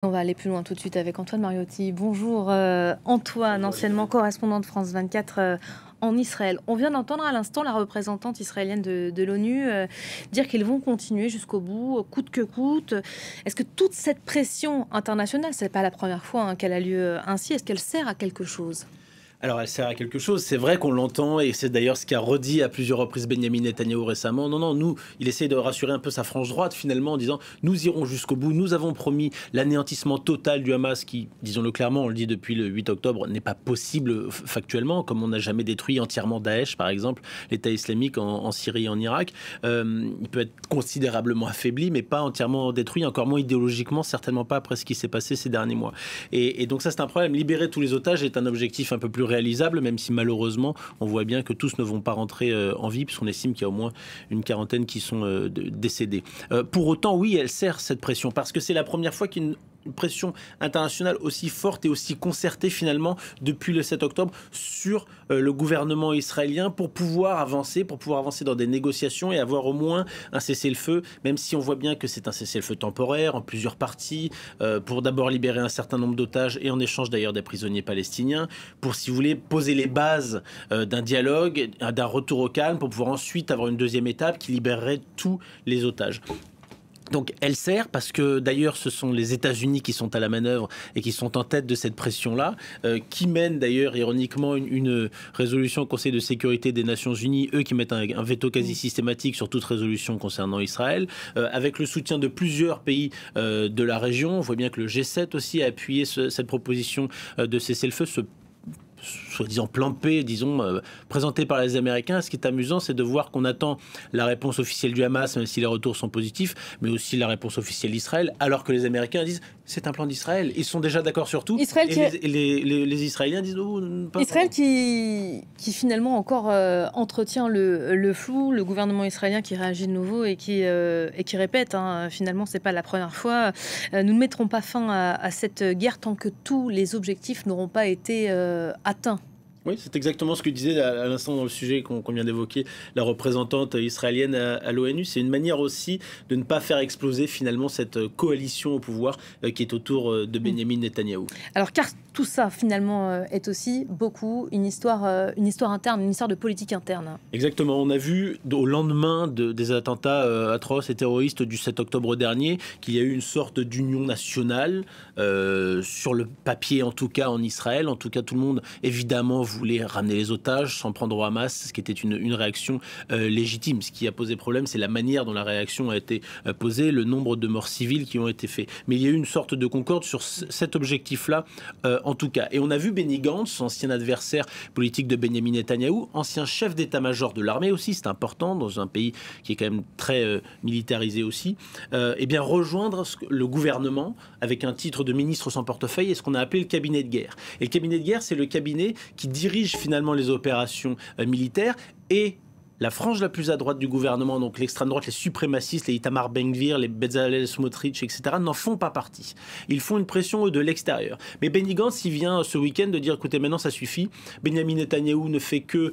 On va aller plus loin tout de suite avec Antoine Mariotti. Bonjour Antoine, anciennement correspondant de France 24 en Israël. On vient d'entendre à l'instant la représentante israélienne de l'ONU dire qu'ils vont continuer jusqu'au bout, coûte que coûte. Est-ce que toute cette pression internationale, c'est pas la première fois qu'elle a lieu ainsi, est-ce qu'elle sert à quelque chose ? Alors, elle sert à quelque chose. C'est vrai qu'on l'entend, et c'est d'ailleurs ce qu'a redit à plusieurs reprises Benyamin Netanyahou récemment. Non, nous, il essaie de rassurer un peu sa frange droite, finalement, en disant « Nous irons jusqu'au bout. Nous avons promis l'anéantissement total du Hamas, qui, disons-le clairement, on le dit depuis le 8 octobre, n'est pas possible factuellement, comme on n'a jamais détruit entièrement Daesh, par exemple, l'État islamique en Syrie et en Irak. Il peut être considérablement affaibli, mais pas entièrement détruit, encore moins idéologiquement, certainement pas après ce qui s'est passé ces derniers mois. Et donc ça, c'est un problème. Libérer tous les otages est un objectif un peu plus réalisable, même si malheureusement on voit bien que tous ne vont pas rentrer en vie, puisqu'on estime qu'il y a au moins une quarantaine qui sont décédés. Pour autant, oui, elle sert cette pression, parce que c'est la première fois qu'une pression internationale aussi forte et aussi concertée finalement depuis le 7 octobre sur le gouvernement israélien pour pouvoir avancer dans des négociations et avoir au moins un cessez-le-feu, même si on voit bien que c'est un cessez-le-feu temporaire en plusieurs parties, pour d'abord libérer un certain nombre d'otages et en échange d'ailleurs des prisonniers palestiniens, pour, si vous voulez, poser les bases d'un dialogue, d'un retour au calme, pour pouvoir ensuite avoir une deuxième étape qui libérerait tous les otages. Donc elle sert parce que d'ailleurs ce sont les États-Unis qui sont à la manœuvre et qui sont en tête de cette pression-là, qui mènent d'ailleurs ironiquement une résolution au Conseil de sécurité des Nations Unies, eux qui mettent un veto quasi systématique sur toute résolution concernant Israël, avec le soutien de plusieurs pays de la région. On voit bien que le G7 aussi a appuyé cette proposition de cessez-le-feu, soi-disant plan P, disons, présenté par les Américains. Ce qui est amusant, c'est de voir qu'on attend la réponse officielle du Hamas, même si les retours sont positifs, mais aussi la réponse officielle d'Israël, alors que les Américains disent c'est un plan d'Israël. Ils sont déjà d'accord sur tout. Israël les Israéliens disent oh, pas Israël qui finalement encore entretient le flou, le gouvernement israélien qui réagit de nouveau et qui répète, finalement c'est pas la première fois, nous ne mettrons pas fin à cette guerre tant que tous les objectifs n'auront pas été atteints. Oui, c'est exactement ce que disait à l'instant dans le sujet qu'on vient d'évoquer la représentante israélienne à l'ONU. C'est une manière aussi de ne pas faire exploser finalement cette coalition au pouvoir qui est autour de Benyamin Netanyahou. Alors car tout ça finalement est aussi beaucoup une histoire interne, une histoire de politique interne. Exactement, on a vu au lendemain des attentats atroces et terroristes du 7 octobre dernier qu'il y a eu une sorte d'union nationale sur le papier, en tout cas en Israël. En tout cas, tout le monde évidemment voulait ramener les otages, s'en prendre au Hamas, ce qui était une réaction légitime. Ce qui a posé problème, c'est la manière dont la réaction a été posée, le nombre de morts civiles qui ont été faits. Mais il y a eu une sorte de concorde sur cet objectif-là, en tout cas. Et on a vu Benny Gantz, ancien adversaire politique de Benyamin Netanyahou, ancien chef d'état-major de l'armée aussi, c'est important, dans un pays qui est quand même très militarisé aussi, et bien rejoindre le gouvernement avec un titre de ministre sans portefeuille et ce qu'on a appelé le cabinet de guerre. Et le cabinet de guerre, c'est le cabinet qui dirige finalement les opérations militaires et la frange la plus à droite du gouvernement, donc l'extrême droite, les suprémacistes, les Itamar Ben-Gvir, les Bezalel Smotrich, etc., n'en font pas partie. Ils font une pression eux, de l'extérieur. Mais Benny Gantz, il vient ce week-end de dire, écoutez, maintenant ça suffit. Benyamin Netanyahou ne fait que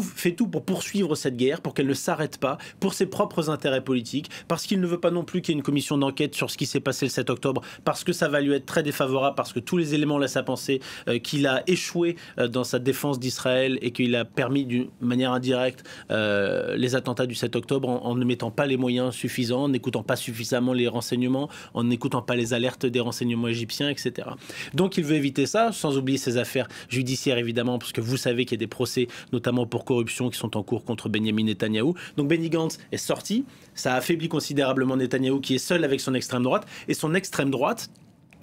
fait tout pour poursuivre cette guerre, pour qu'elle ne s'arrête pas, pour ses propres intérêts politiques, parce qu'il ne veut pas non plus qu'il y ait une commission d'enquête sur ce qui s'est passé le 7 octobre, parce que ça va lui être très défavorable, parce que tous les éléments laissent à penser qu'il a échoué dans sa défense d'Israël et qu'il a permis d'une manière indirecte les attentats du 7 octobre en ne mettant pas les moyens suffisants, en n'écoutant pas suffisamment les renseignements, en n'écoutant pas les alertes des renseignements égyptiens, etc. Donc il veut éviter ça, sans oublier ses affaires judiciaires évidemment, parce que vous savez qu'il y a des procès, notamment pour corruption, qui sont en cours contre Benyamin Netanyahou. Donc Benny Gantz est sorti, ça a affaibli considérablement Netanyahou qui est seul avec son extrême droite, et son extrême droite,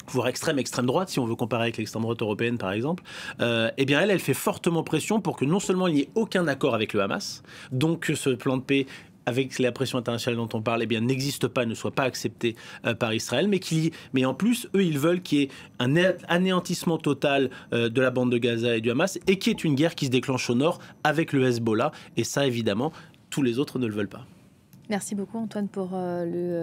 voire extrême droite, si on veut comparer avec l'extrême droite européenne par exemple, eh bien elle fait fortement pression pour que non seulement il n'y ait aucun accord avec le Hamas, donc que ce plan de paix avec la pression internationale dont on parle, eh bien, n'existe pas, ne soit pas accepté par Israël, mais en plus, eux, ils veulent qu'il y ait un anéantissement total de la bande de Gaza et du Hamas, et qui est une guerre qui se déclenche au nord avec le Hezbollah, et ça, évidemment, tous les autres ne le veulent pas. Merci beaucoup Antoine pour le